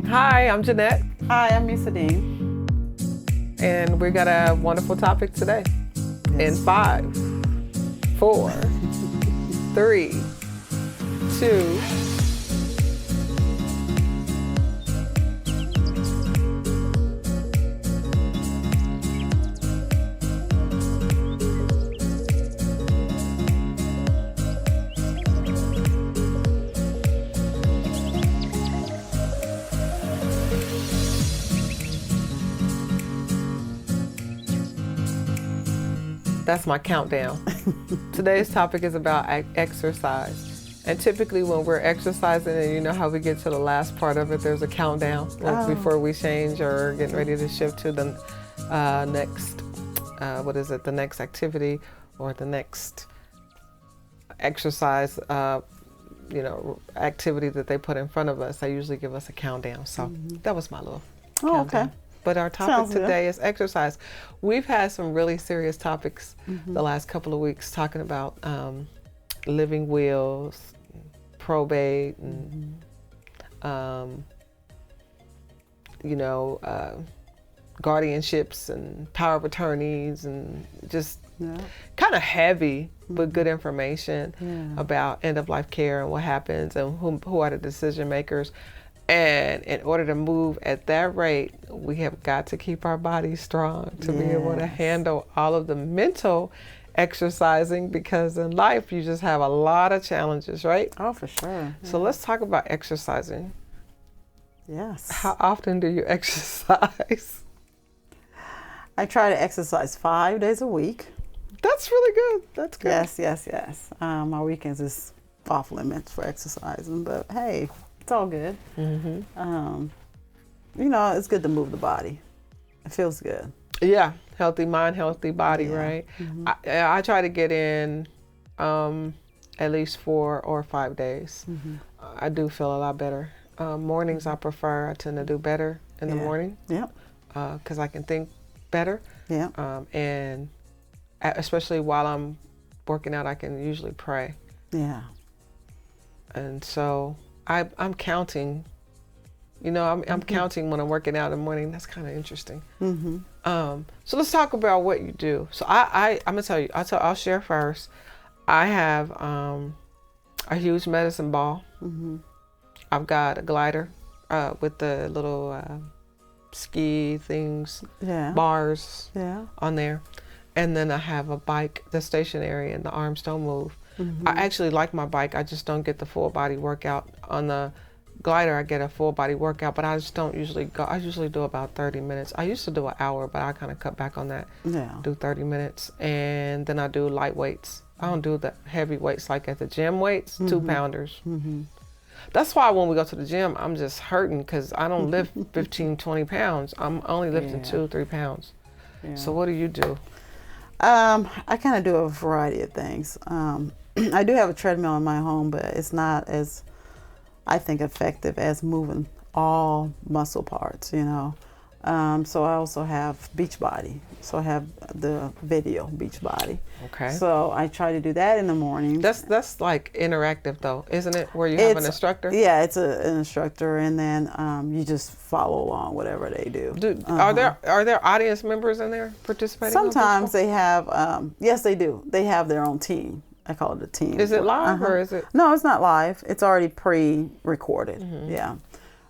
Hi, I'm Jeanette, Hi, I'm Misa Dean. and we got a wonderful topic today. In Yes. 5, 4, 3, 2. That's my countdown. Today's topic is about exercise. And typically when we're exercising, and you know how we get to the last part of it, there's a countdown before we change or getting ready to shift to the next, the next activity or the next exercise, activity that they put in front of us. They usually give us a countdown. So that was my little countdown. Okay. But our topic Sounds good. today is exercise. We've had some really serious topics the last couple of weeks talking about living wills, probate, and guardianships and power of attorneys, and just kind of heavy but good information about end of life care and what happens and who are the decision makers. And in order to move at that rate, we have got to keep our bodies strong to be able to handle all of the mental exercising, because in life you just have a lot of challenges, right? Oh, for sure. So let's talk about exercising. Yes. How often do you exercise? I try to exercise 5 days a week. That's really good. That's good. Yes. My weekends is off limits for exercising, but hey, it's all good. It's good to move the body. It feels good. Yeah, healthy mind, healthy body, right? I try to get in at least 4 or 5 days. I do feel a lot better. Mornings I prefer. I tend to do better in the morning. Yep. Because I can think better. Yeah. And especially while I'm working out, I can usually pray. Yeah. And so I'm counting. I'm counting when I'm working out in the morning. That's kind of interesting. So let's talk about what you do. So I'm gonna tell you. I'll share first. I have a huge medicine ball. I've got a glider with the little ski things, bars on there, and then I have a bike that's stationary and the arms don't move. I actually like my bike. I just don't get the full body workout. On the glider I get a full body workout, but I just don't usually go. I usually do about 30 minutes. I used to do an hour, but I kind of cut back on that. Do 30 minutes, and then I do light weights. I don't do the heavy weights like at the gym weights, 2-pounders. That's why when we go to the gym, I'm just hurting because I don't lift 15, 20 pounds. I'm only lifting 2-3 pounds. So what do you do? I kind of do a variety of things. I do have a treadmill in my home, but it's not as, I think, effective as moving all muscle parts, So I also have Beachbody. So I have the video Beachbody. Okay. So I try to do that in the morning. That's like interactive though, isn't it? Where you have an instructor? Yeah, it's an instructor, and then you just follow along whatever they do. Are there audience members in there participating? Sometimes they have, yes, they do. They have their own team. I call it a team. Is it live or is it? No, it's not live. It's already pre-recorded.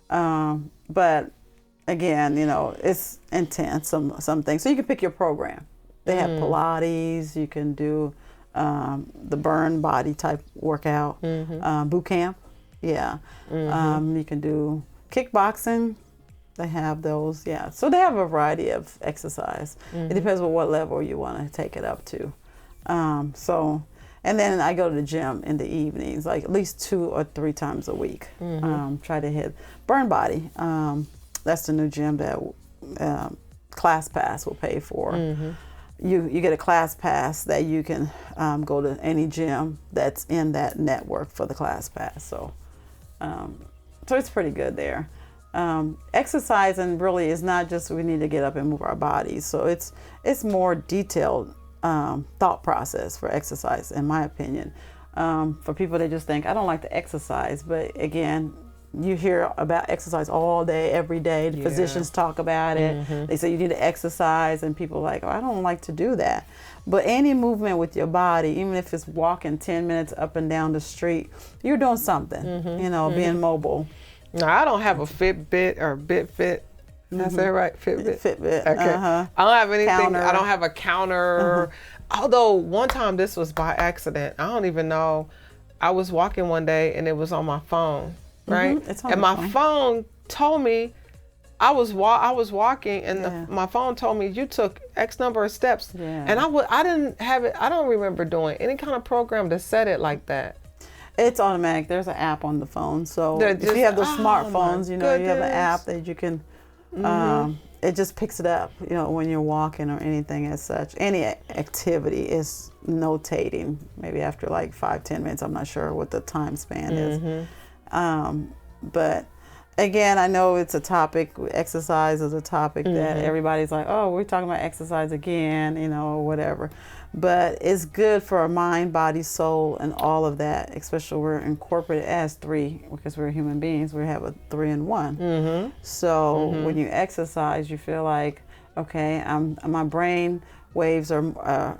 But again, it's intense, some things. So you can pick your program. They have Pilates. You can do the burn body type workout, boot camp. You can do kickboxing. They have those. So they have a variety of exercise. It depends on what level you want to take it up to. And then I go to the gym in the evenings, like at least 2 or 3 times a week. Try to hit burn body. That's the new gym that ClassPass will pay for. You get a ClassPass that you can go to any gym that's in that network for the ClassPass. So it's pretty good there. Exercising really is not just we need to get up and move our bodies. So it's more detailed thought process for exercise, in my opinion. For people that just think, I don't like to exercise, but again, you hear about exercise all day, every day. The physicians talk about it. They say you need to exercise, and people are like, oh, I don't like to do that. But any movement with your body, even if it's walking 10 minutes up and down the street, you're doing something, you know, being mobile. No, I don't have a Fitbit or BitFit. Did I say it right? Fitbit? Fitbit. Okay. I don't have anything. Counter. I don't have a counter. Although one time this was by accident. I don't even know. I was walking one day and it was on my phone, right? It's on and your my phone told me I was walking and my phone told me you took X number of steps. Yeah. And I didn't have it. I don't remember doing any kind of program to set it like that. It's automatic. There's an app on the phone. So That if you have the just- smartphones, you know, you have an goodness. app that you can, it just picks it up, you know, when you're walking or anything as such. Any activity is notating, maybe after like 5-10 minutes. I'm not sure what the time span is. But again, I know it's a topic, exercise is a topic that everybody's like, oh, we're talking about exercise again, you know, or whatever. But it's good for our mind, body, soul, and all of that, especially we're incorporated as three, because we're human beings, we have a 3-in-1. So when you exercise, you feel like, okay, my brain waves are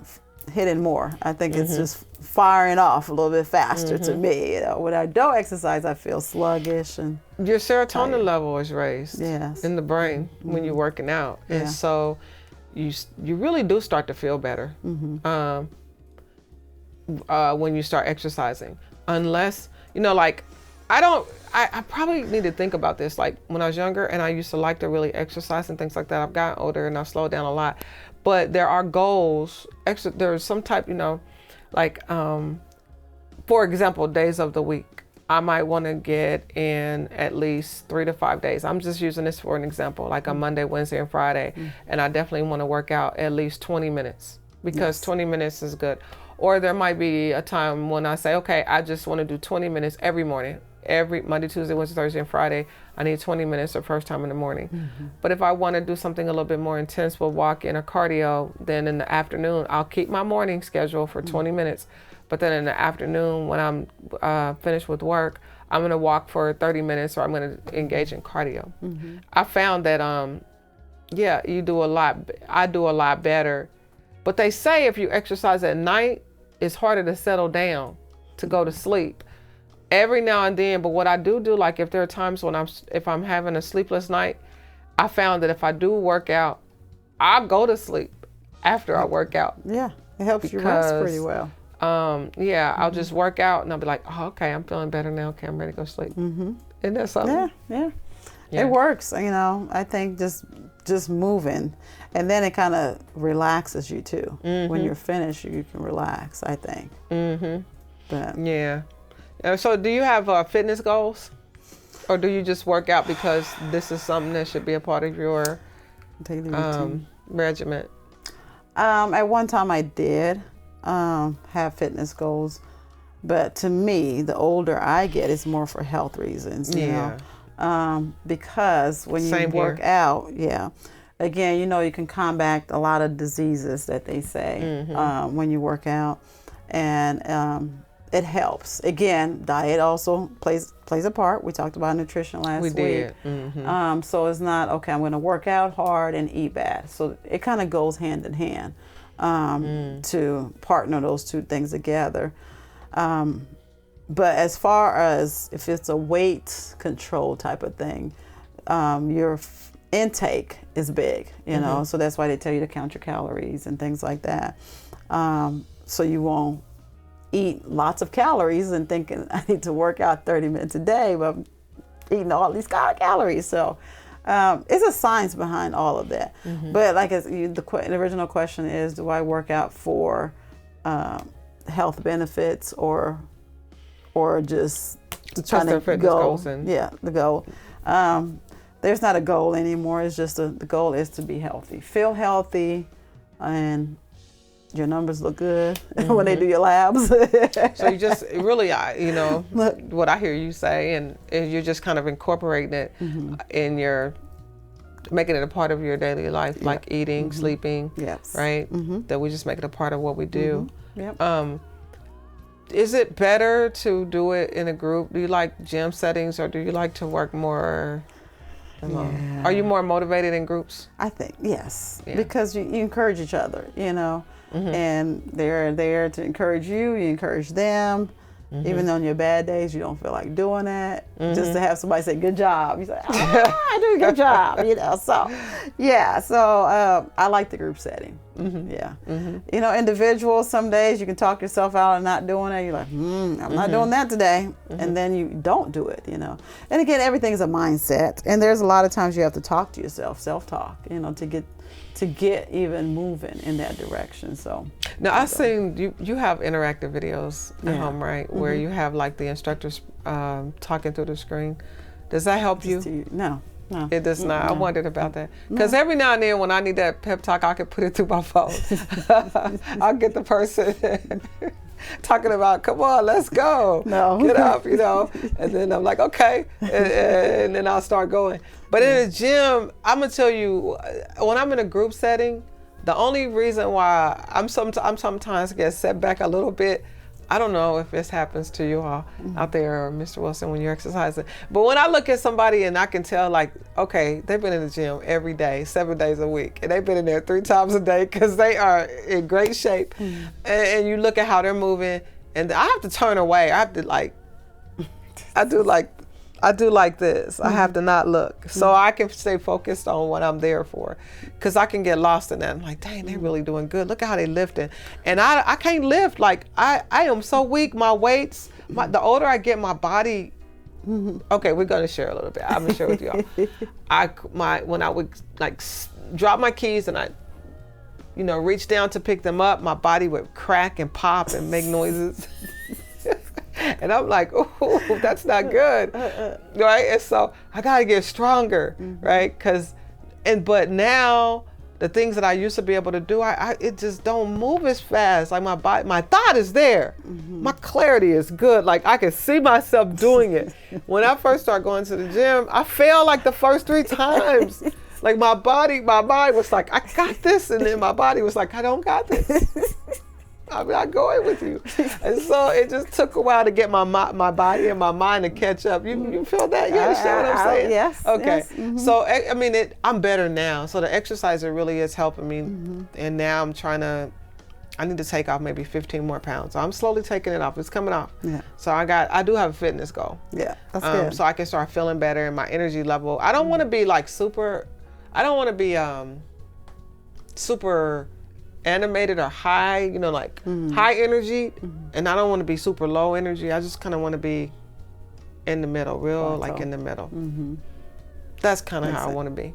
hitting more. I think it's just firing off a little bit faster to me. You know, when I don't exercise, I feel sluggish and your serotonin level is raised Yes. in the brain when you're working out, and Yeah. so you really do start to feel better when you start exercising. Unless, you know, like I probably need to think about this. Like when I was younger and I used to like to really exercise and things like that. I've gotten older and I've slowed down a lot. But there are goals. There's some type, you know, like for example, days of the week. I might want to get in at least 3 to 5 days. I'm just using this for an example, like a Monday, Wednesday, and Friday. And I definitely want to work out at least 20 minutes because 20 minutes is good. Or there might be a time when I say, okay, I just want to do 20 minutes every morning. Every Monday, Tuesday, Wednesday, Thursday, and Friday, I need 20 minutes the first time in the morning. But if I want to do something a little bit more intense with walking or cardio, then in the afternoon, I'll keep my morning schedule for 20 minutes. But then in the afternoon, when I'm finished with work, I'm going to walk for 30 minutes or I'm going to engage in cardio. I found that, you do a lot. I do a lot better. But they say if you exercise at night, it's harder to settle down, to go to sleep. Every now and then, but what I do, like if there are times when if I'm having a sleepless night, I found that if I do work out, I'll go to sleep after I work out. Yeah, it helps you rest pretty well. I'll just work out and I'll be like, oh, okay, I'm feeling better now. Okay, I'm ready to go to sleep. Isn't that something? Yeah. It works. You know, I think just moving, and then it kind of relaxes you too. When you're finished, you can relax, I think. But yeah. So do you have fitness goals, or do you just work out because this is something that should be a part of your daily routine. Regimen? At one time I did have fitness goals, but to me, the older I get, it's more for health reasons. You know? Because when you work out, again, you know, you can combat a lot of diseases that they say when you work out, and it helps. Again, diet also plays a part. We talked about nutrition last week. We did. So it's not, okay, I'm going to work out hard and eat bad. So it kind of goes hand in hand to partner those two things together. But as far as if it's a weight control type of thing, your intake is big, you know, so that's why they tell you to count your calories and things like that. So you won't eat lots of calories and thinking I need to work out 30 minutes a day, but I'm eating all these calories. So it's a science behind all of that. But like the original question is, do I work out for health benefits or just to try to go? The goal. There's not a goal anymore. It's just the goal is to be healthy, feel healthy, and your numbers look good when they do your labs. So you just really, you know, what I hear you say, and you're just kind of incorporating it in making it a part of your daily life, like eating, sleeping, right? That we just make it a part of what we do. Is it better to do it in a group? Do you like gym settings, or do you like to work more alone? Yeah. Are you more motivated in groups? I think yes, Yeah. because you encourage each other, and they're there to encourage you. You encourage them. Even on your bad days, you don't feel like doing it. Just to have somebody say, "Good job," you say, "I do a good job," So, yeah. So I like the group setting. Yeah. Individual. Some days you can talk yourself out of not doing it. You're like, I'm not doing that today, and then you don't do it. And again, everything is a mindset, and there's a lot of times you have to talk to yourself, self-talk, to get even moving in that direction. So now I've seen you have interactive videos at home, right? Where you have like the instructors talking through the screen. Does that help you? No. It does not. I wondered about that. Because every now and then when I need that pep talk, I can put it through my phone. I'll get the person talking about, come on, let's go. No. Get up, And then I'm like, okay. And then I'll start going. But in the gym, I'm going to tell you, when I'm in a group setting, the only reason why I'm sometimes get set back a little bit, I don't know if this happens to you all out there, or Mr. Wilson, when you're exercising. But when I look at somebody and I can tell, like, okay, they've been in the gym every day, 7 days a week, and they've been in there 3 times a day because they are in great shape. And you look at how they're moving, and I have to turn away. I have to I do like this. I have to not look so I can stay focused on what I'm there for, because I can get lost in that. I'm like, dang, they're really doing good. Look at how they lifting. And I can't lift. Like I am so weak. My weights, the older I get, my body. Okay, we're going to share a little bit. I'm going to share with y'all. When I would like drop my keys and I, reach down to pick them up, my body would crack and pop and make noises. And I'm like, oh, that's not good, right? And so I gotta get stronger, right? But now the things that I used to be able to do, it just don't move as fast. Like my thought is there, my clarity is good. Like I can see myself doing it. When I first started going to the gym, I failed like the first 3 times. Like my mind was like, I got this, and then my body was like, I don't got this. I'm not going with you. And so it just took a while to get my body and my mind to catch up. You feel that? You understand what I'm saying? Yes. Okay. Yes. So, I mean, I'm better now. So the exercise really is helping me. And now I need to take off maybe 15 more pounds. So I'm slowly taking it off. It's coming off. Yeah. So I do have a fitness goal. Yeah, that's good. So I can start feeling better in my energy level. I don't want to be like super animated or high, high energy, and I don't want to be super low energy. I just kind of want to be in the middle, in the middle. That's kind of how I want to be.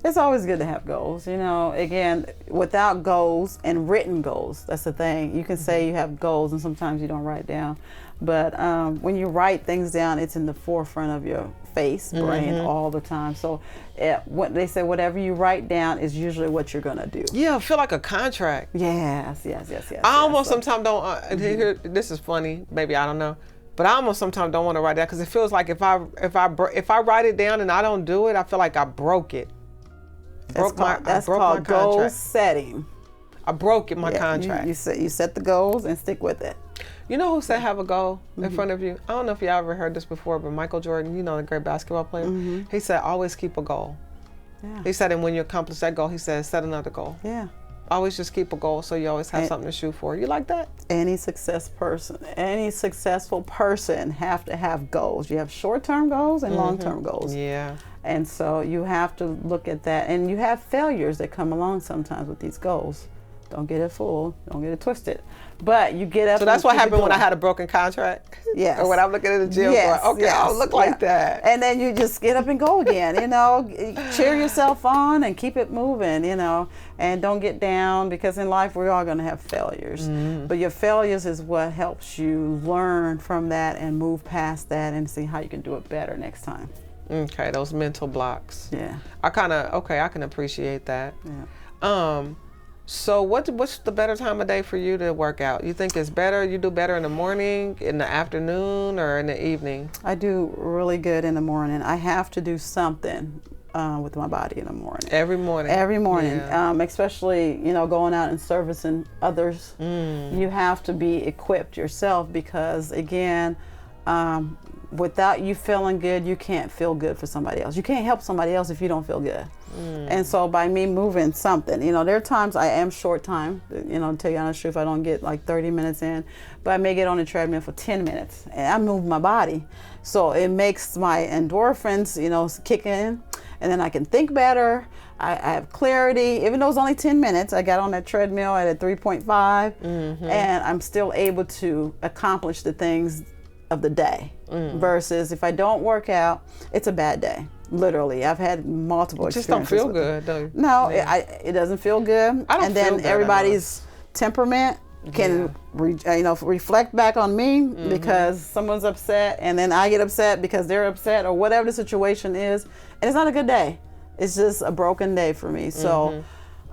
It's always good to have goals. Again, without goals and written goals, that's the thing. You can say you have goals and sometimes you don't write down. But when you write things down, it's in the forefront of your face, brain all the time. So what they say, whatever you write down is usually what you're going to do. Yeah, I feel like a contract. Yes. I almost sometimes don't, this is funny, maybe, I don't know. But I almost sometimes don't want to write that because it feels like if I write it down and I don't do it, I feel like I broke it. That's called goal setting. I broke my contract. You set the goals and stick with it. You know who said have a goal in front of you? I don't know if y'all ever heard this before, but Michael Jordan, the great basketball player, he said always keep a goal. Yeah. He said, and when you accomplish that goal, he said set another goal. Yeah. Always just keep a goal so you always have something to shoot for. You like that? Any successful person have to have goals. You have short-term goals and long-term goals. Yeah. And so you have to look at that. And you have failures that come along sometimes with these goals. Don't get it fooled. Don't get it twisted. But you get up. So that's what happened when I had a broken contract? Yes. Or when I'm looking at the gym going, okay, I'll look like that. And then you just get up and go again, cheer yourself on and keep it moving, and don't get down, because in life we're all going to have failures. But your failures is what helps you learn from that and move past that and see how you can do it better next time. Okay, those mental blocks. Yeah. I can appreciate that. Yeah. So what's the better time of day for you to work out? You think it's better, you do better in the morning, in the afternoon, or in the evening? I do really good in the morning. I have to do something with my body in the morning. Every morning. Every morning, Yeah. Especially going out and servicing others. You have to be equipped yourself because again, without you feeling good, you can't feel good for somebody else. You can't help somebody else if you don't feel good. And so by me moving something, there are times I am short time, to tell you honest truth, I don't get like 30 minutes in, but I may get on the treadmill for 10 minutes and I move my body. So it makes my endorphins, kick in, and then I can think better. I have clarity. Even though it's only 10 minutes, I got on that treadmill at a 3.5 and I'm still able to accomplish the things of the day versus if I don't work out, it's a bad day. Literally, I've had multiple Just don't experiences feel with good, though. it. No, it doesn't feel good. I don't and then feel good everybody's temperament can reflect back on me because someone's upset and then I get upset because they're upset or whatever the situation is, and it's not a good day. It's just a broken day for me. So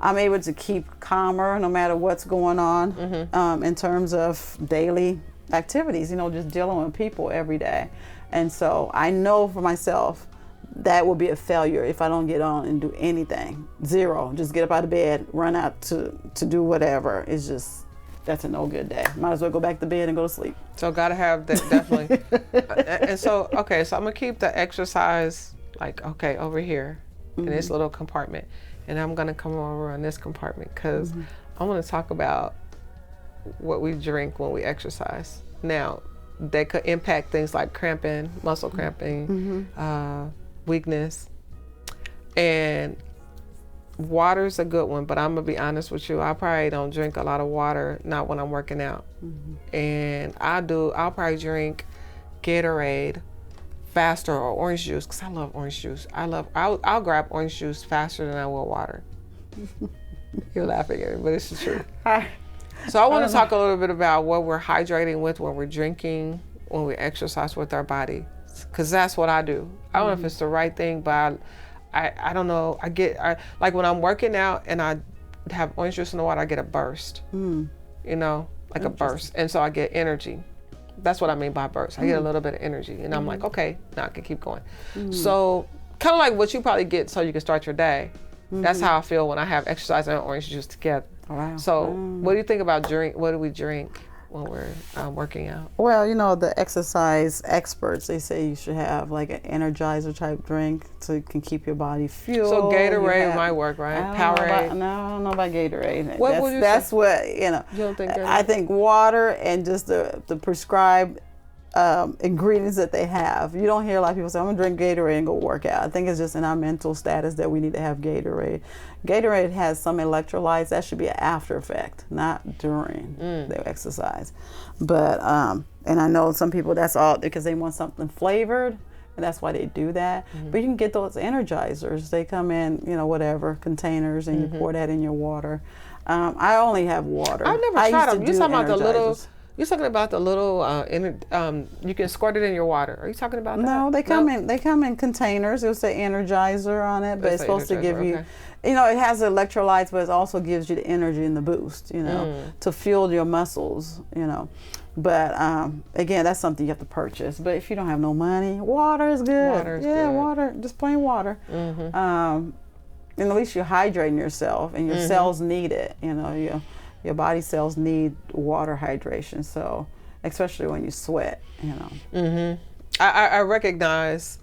I'm able to keep calmer no matter what's going on in terms of daily activities, just dealing with people every day. And so I know for myself that will be a failure if I don't get on and do anything. Zero. Just get up out of bed, run out to do whatever. It's just, that's a no good day. Might as well go back to bed and go to sleep. So gotta have that, definitely. And so, okay, so I'm gonna keep the exercise over here in this little compartment. And I'm gonna come over on this compartment because I wanna talk about what we drink when we exercise. Now, they could impact things like cramping, muscle cramping, weakness, and water's a good one, but I'm gonna be honest with you, I probably don't drink a lot of water, not when I'm working out. And I'll probably drink Gatorade faster or orange juice, because I love orange juice. I'll grab orange juice faster than I will water. You're laughing at me, but it's the truth. So I want to talk a little bit about what we're hydrating with, when we're drinking, when we exercise with our body, because that's what I do. I don't know if it's the right thing, but I don't know. Like when I'm working out and I have orange juice in the water, I get a burst, like a burst. And so I get energy. That's what I mean by burst. I get a little bit of energy and I'm like, okay, now I can keep going. So kind of like what you probably get so you can start your day. That's how I feel when I have exercise and orange juice together. Wow. So what do you think about what do we drink when we're working out? Well, the exercise experts, they say you should have like an Energizer type drink so you can keep your body fueled. So Gatorade might work, right? Powerade. No, I don't know about Gatorade. What would you that's say? what, You don't think Gatorade? I think water and just the prescribed ingredients that they have. You don't hear a lot of people say, I'm gonna drink Gatorade and go work out. I think it's just in our mental status that we need to have Gatorade. Gatorade has some electrolytes. That should be an after effect, not during their exercise. But and I know some people, that's all because they want something flavored, and that's why they do that. But you can get those energizers. They come in, whatever containers, and you pour that in your water. I only have water. I've never tried them. You're talking about the little. You're talking about the little, you can squirt it in your water. Are you talking about that? No, they come in containers. It'll say Energizer on it, but it's supposed to give you, it has electrolytes, but it also gives you the energy and the boost, to fuel your muscles, But again, that's something you have to purchase. But if you don't have no money, water is good. Water, just plain water. And at least you're hydrating yourself, and your cells need it, Your body cells need water hydration, so especially when you sweat, I recognize,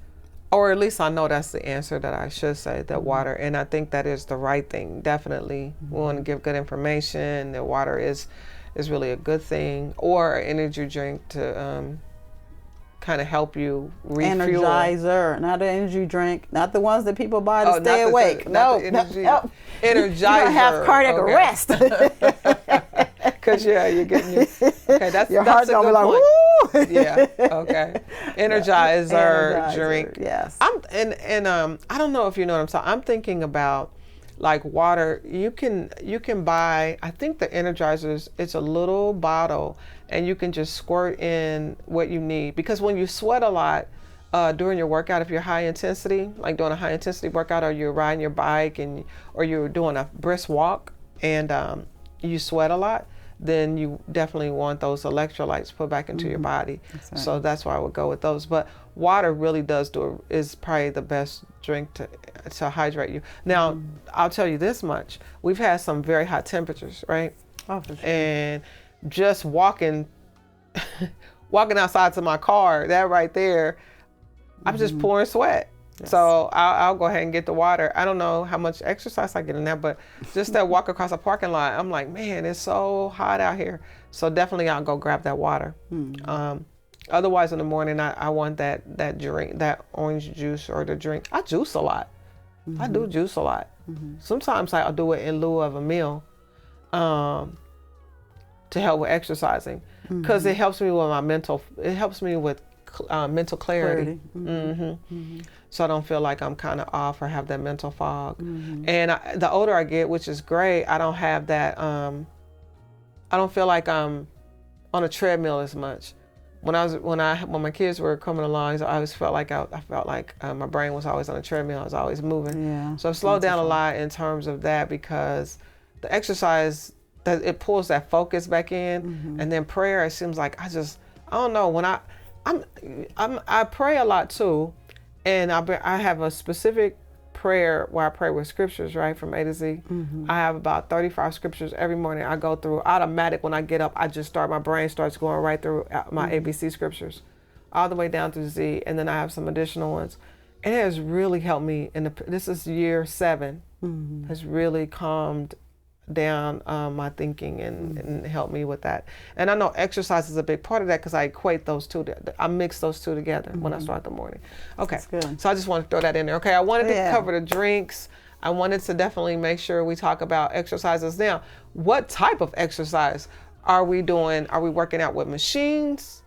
or at least I know that's the answer that I should say, that water, and I think that is the right thing. Definitely, we want to give good information. That water is really a good thing, or an energy drink to kind of help you refuel. Energizer, not an energy drink, not the ones that people buy to stay awake. No, Energizer. You don't have cardiac arrest. Because you're getting that's your heart's a good like, point. Woo! Yeah, okay. Energizer drink. Yes. I don't know if you know what I'm saying. I'm thinking about like water. You can buy, I think the Energizers, it's a little bottle and you can just squirt in what you need, because when you sweat a lot during your workout, if you're high intensity, like doing a high intensity workout, or you're riding your bike or you're doing a brisk walk and you sweat a lot, then you definitely want those electrolytes put back into your body. That's right. So that's why I would go with those. But water really is probably the best drink to hydrate you. Now, I'll tell you this much. We've had some very hot temperatures, right? Oh, for sure. And just walking outside to my car, that right there, I'm just pouring sweat. Yes. So I'll go ahead and get the water. I don't know how much exercise I get in that, but just that walk across a parking lot, I'm like, man, it's so hot out here. So definitely I'll go grab that water. Otherwise in the morning, I want that drink, that orange juice or the drink. I juice a lot. I do juice a lot. Sometimes I'll do it in lieu of a meal to help with exercising because it helps me with mental clarity. So I don't feel like I'm kind of off or have that mental fog. And the older I get, which is great, I don't have that, I don't feel like I'm on a treadmill as much. When my kids were coming along, I always felt like my brain was always on a treadmill. I was always moving. Yeah, so I've slowed down a lot in terms of that because the exercise, that it pulls that focus back in, and then prayer. It seems like I don't know, when I pray a lot too, and I have a specific prayer where I pray with scriptures, right, from A to Z. I have about 35 scriptures every morning. I go through automatic. When I get up, my brain starts going right through my ABC scriptures, all the way down through Z, and then I have some additional ones. And it has really helped me. This is year 7, has really calmed down my thinking and helped me with that. And I know exercise is a big part of that because I equate those two. I mix those two together when I start the morning. Okay, so I just want to throw that in there. Okay, I wanted to cover the drinks. I wanted to definitely make sure we talk about exercises. Now, what type of exercise are we doing? Are we working out with machines?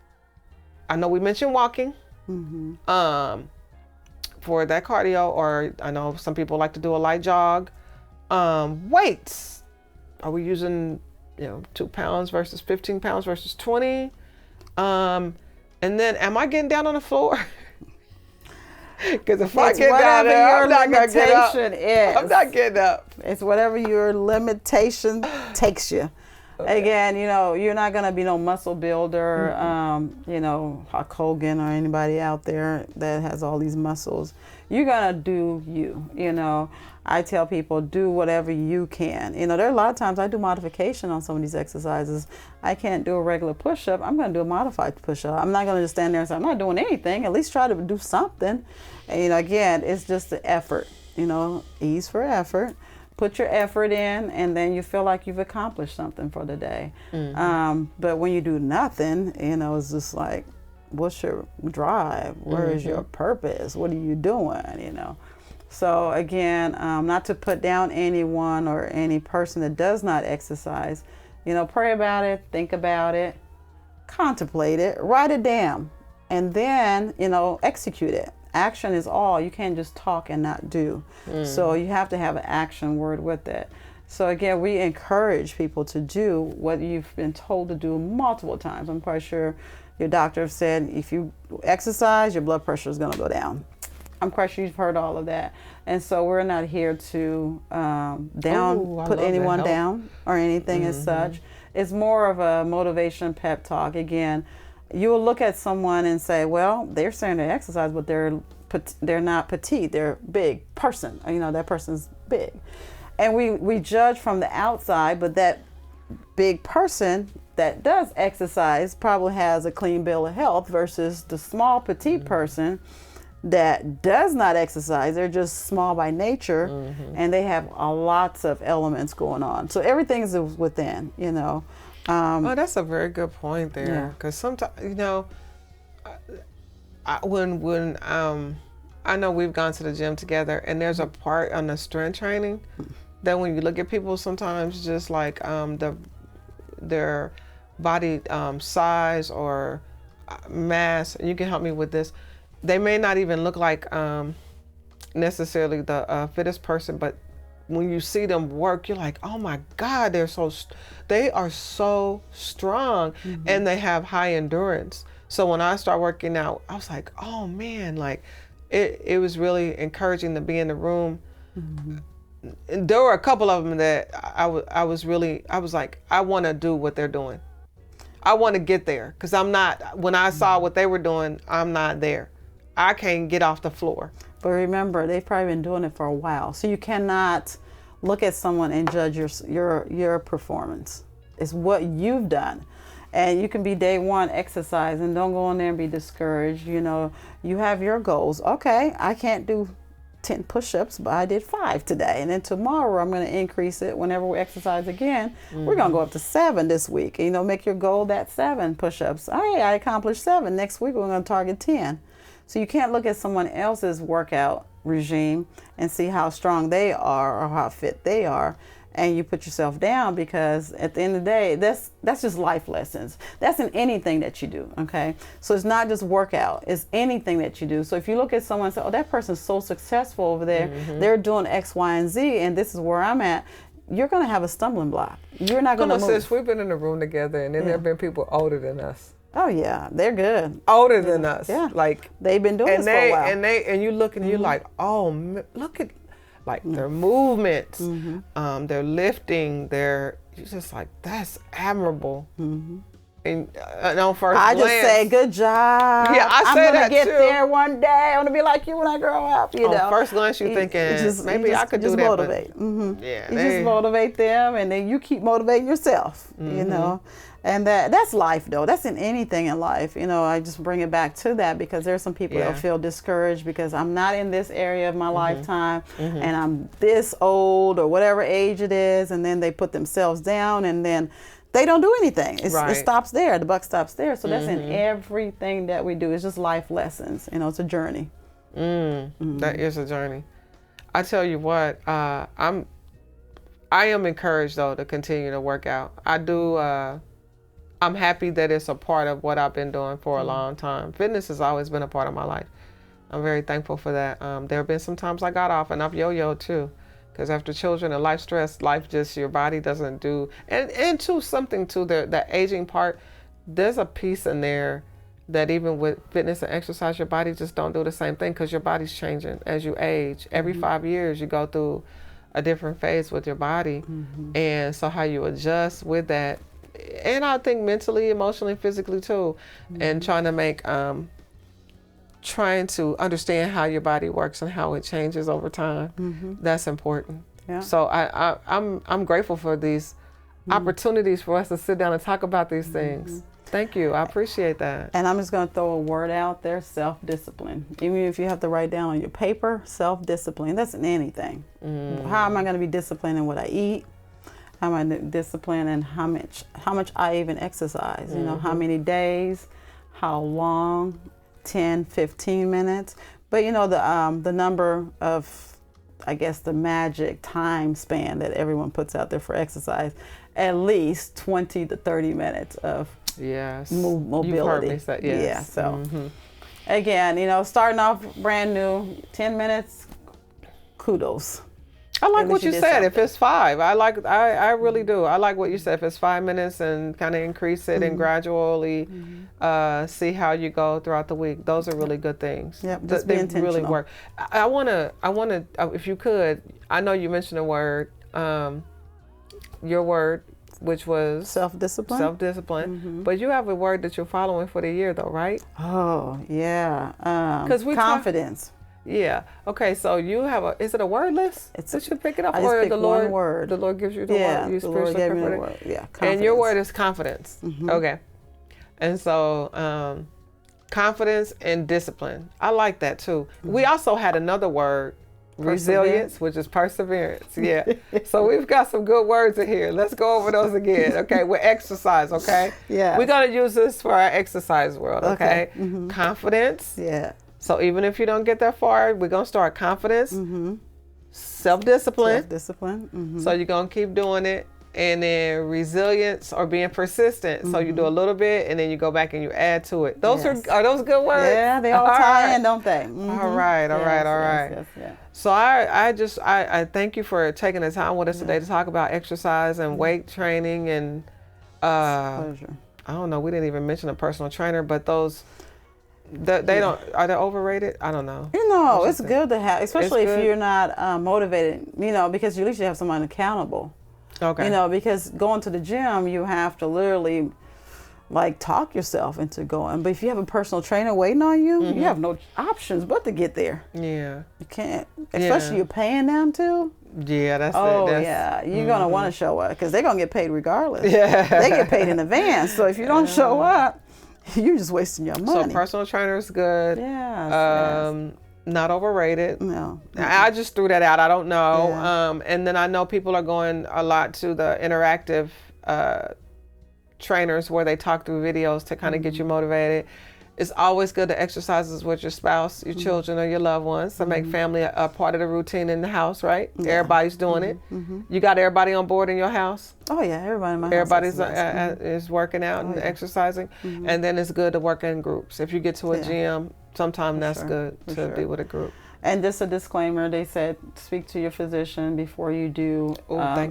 I know we mentioned walking for that cardio, or I know some people like to do a light jog. Weights. Are we using, 2 pounds versus 15 pounds versus 20? And then am I getting down on the floor? Because if I get down there, I'm not going to get up. I'm not getting up. It's whatever your limitation takes you. Okay. Again, you're not going to be no muscle builder, Hulk Hogan or anybody out there that has all these muscles. You're going to do you. I tell people, do whatever you can. There are a lot of times I do modification on some of these exercises. I can't do a regular push-up. I'm going to do a modified push-up. I'm not going to just stand there and say, I'm not doing anything. At least try to do something. And, again, it's just the effort, ease for effort. Put your effort in, and then you feel like you've accomplished something for the day. But when you do nothing, it's just like, what's your drive? Where is your purpose? What are you doing, So again, not to put down anyone or any person that does not exercise, pray about it, think about it, contemplate it, write it down, and then, execute it. Action is all. You can't just talk and not do. So you have to have an action word with it. So again, we encourage people to do what you've been told to do multiple times. I'm quite sure your doctor said if you exercise, your blood pressure is going to go down. I'm quite sure you've heard all of that. And so we're not here to put anyone down or anything as such. It's more of a motivation pep talk. Again, you will look at someone and say, well, they're saying they exercise, but they're not petite. They're big person. That person's big. And we judge from the outside, but that big person that does exercise probably has a clean bill of health versus the small petite person that does not exercise. They're just small by nature, and they have lots of elements going on. So everything is within, that's a very good point there. Because sometimes, when I know we've gone to the gym together, and there's a part on the strength training that when you look at people, sometimes just like their body size or mass, and you can help me with this. They may not even look like necessarily the fittest person, but when you see them work, you're like, oh my God, they are so strong, and they have high endurance. So when I start working out, I was like, oh man, like it was really encouraging to be in the room, there were a couple of them that I was like, I want to do what they're doing. I want to get there, because I'm not, when I saw what they were doing, I'm not there. I can't get off the floor. But remember, they've probably been doing it for a while. So you cannot look at someone and judge your performance. It's what you've done. And you can be day one exercise, and don't go in there and be discouraged. You know, you have your goals. Okay, I can't do 10 push-ups, but I did 5 today. And then tomorrow I'm going to increase it. Whenever we exercise again, we're going to go up to 7 this week. You know, make your goal that 7 push-ups. Hey, I accomplished 7. Next week we're going to target 10. So you can't look at someone else's workout regime and see how strong they are or how fit they are, and you put yourself down, because at the end of the day, that's just life lessons. That's in anything that you do, okay? So it's not just workout, it's anything that you do. So if you look at someone and say, oh, that person's so successful over there, they're doing X, Y, and Z, and this is where I'm at, you're going to have a stumbling block. You're not going to move. Sis, we've been in a room together, and then there have been people older than us. Oh yeah, they're good. Older than us. Yeah. Like, they've been doing this for a while. And you look and you're like, oh, look at, like, their movements, their lifting, you're just like, that's admirable. And on first glance, just say, good job. Yeah, I say that too. I'm gonna get there one day. I want to be like you when I grow up. You know. On first glance, you're thinking, maybe I could do that. Motivate. Yeah, you just motivate them, and then you keep motivating yourself. You know. And that's life, though. That's in anything in life. You know, I just bring it back to that, because there's some people that feel discouraged because I'm not in this area of my lifetime, and I'm this old or whatever age it is, and then they put themselves down, and then they don't do anything. It stops there. The buck stops there. So that's in everything that we do. It's just life lessons. You know, it's a journey. That is a journey. I tell you what, I am encouraged, though, to continue to work out. I do. I'm happy that it's a part of what I've been doing for a long time. Fitness has always been a part of my life. I'm very thankful for that. There have been some times I got off, and I've yo-yoed too. Because after children and life stress, life just, your body doesn't do, and to something to the aging part, there's a piece in there that even with fitness and exercise, your body just don't do the same thing, because your body's changing as you age. Every 5 years, you go through a different phase with your body. And so how you adjust with that, and I think mentally, emotionally, physically too, and trying to understand how your body works and how it changes over time. That's important. Yeah. So I'm grateful for these opportunities for us to sit down and talk about these things. Thank you. I appreciate that. And I'm just going to throw a word out there: self-discipline. Even if you have to write down on your paper, self-discipline. That's in anything. How am I going to be disciplined in what I eat? How am I disciplined in how much I even exercise? You know, how many days, how long, 10, 15 minutes. But you know, the number of, I guess, the magic time span that everyone puts out there for exercise, at least 20 to 30 minutes of mobility. You've heard me say, yes. Yeah. So again, you know, starting off brand new, 10 minutes, kudos. I like what you said. If it's 5, I really do. I like what you said. If it's 5 minutes, and kind of increase it and gradually see how you go throughout the week. Those are really good things. Yep, just be intentional. Really work. I wanna, if you could, I know you mentioned a word, your word, which was self-discipline. Self-discipline. But you have a word that you're following for the year, though, right? Oh yeah, confidence. Yeah. Okay. So you have is it a word list? You should pick it up, I just pick the Lord. One word. The Lord gives you the word. You the Lord gave me the word. Yeah. Confidence. And your word is confidence. Okay. And so confidence and discipline. I like that too. We also had another word, resilience, which is perseverance. Yeah. So we've got some good words in here. Let's go over those again. Okay. With exercise. Okay. Yeah. We're gonna use this for our exercise world. Okay. Confidence. Yeah. So even if you don't get that far, we're going to start confidence, self-discipline. So you're going to keep doing it. And then resilience, or being persistent. So you do a little bit, and then you go back and you add to it. Those are those good words? Yeah, they all tie in, don't they? All right. Yes. So I thank you for taking the time with us today to talk about exercise and weight training. And pleasure. I don't know, we didn't even mention a personal trainer, but those They don't. Are they overrated? I don't know. You know, What you it's think? good to have, especially It's if good? you're not motivated. You know, because at least you have someone accountable. Okay. You know, because going to the gym, you have to literally like talk yourself into going. But if you have a personal trainer waiting on you, you have no options but to get there. Yeah. You can't, especially Yeah. you're paying them to. Yeah, that's Oh it. That's, yeah, you're gonna want to show up because they're gonna get paid regardless. Yeah. They get paid in advance. So if you don't show up, you're just wasting your money. So personal trainer is good. Yes. Not overrated. No. I just threw that out. I don't know. Yeah. And then I know people are going a lot to the interactive trainers where they talk through videos to kind of get you motivated. It's always good to exercise with your spouse, your children, or your loved ones to make family a part of the routine in the house, right? Yeah. Everybody's doing it. You got everybody on board in your house? Oh yeah, everybody in my house. Everybody's is working out and exercising. And then it's good to work in groups. If you get to a gym, sometimes that's good to be with a group. And just a disclaimer, they said speak to your physician before you do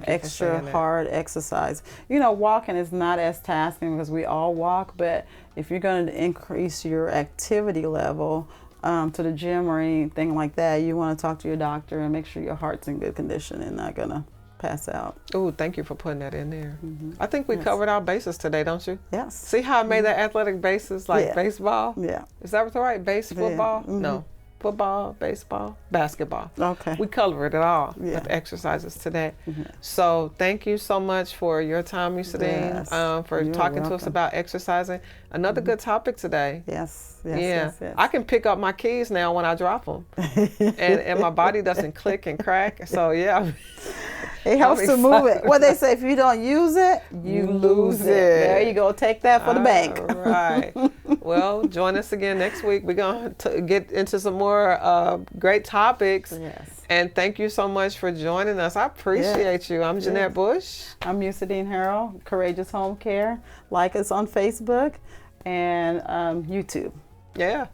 extra hard exercise. You know, walking is not as tasking because we all walk, but if you're going to increase your activity level to the gym or anything like that, you want to talk to your doctor and make sure your heart's in good condition and not going to pass out. Oh, thank you for putting that in there. I think we covered our bases today, don't you? Yes. See how I made that athletic bases like baseball? Yeah. Is that right? Base football? No. Football, baseball, basketball. Okay. We covered it all with exercises today. So thank you so much for your time, Usadine, for talking to us about exercising. Another good topic today. Yes. I can pick up my keys now when I drop them. and my body doesn't click and crack. So yeah. It helps to move it. What they say, if you don't use it, you lose it. There you go. Take that for the bank. Right. Well, join us again next week. We're going to get into some more great topics. Yes. And thank you so much for joining us. I appreciate you. I'm Jeanette Bush. I'm Usadine Harrell, Courageous Home Care. Like us on Facebook and YouTube. Yeah.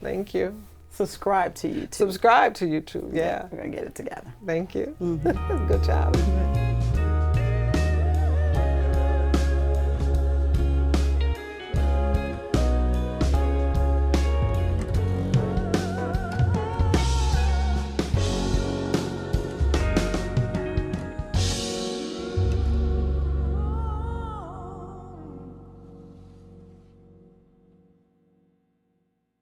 Thank you. Subscribe to YouTube. Subscribe to YouTube. Yeah. We're going to get it together. Thank you. Good job.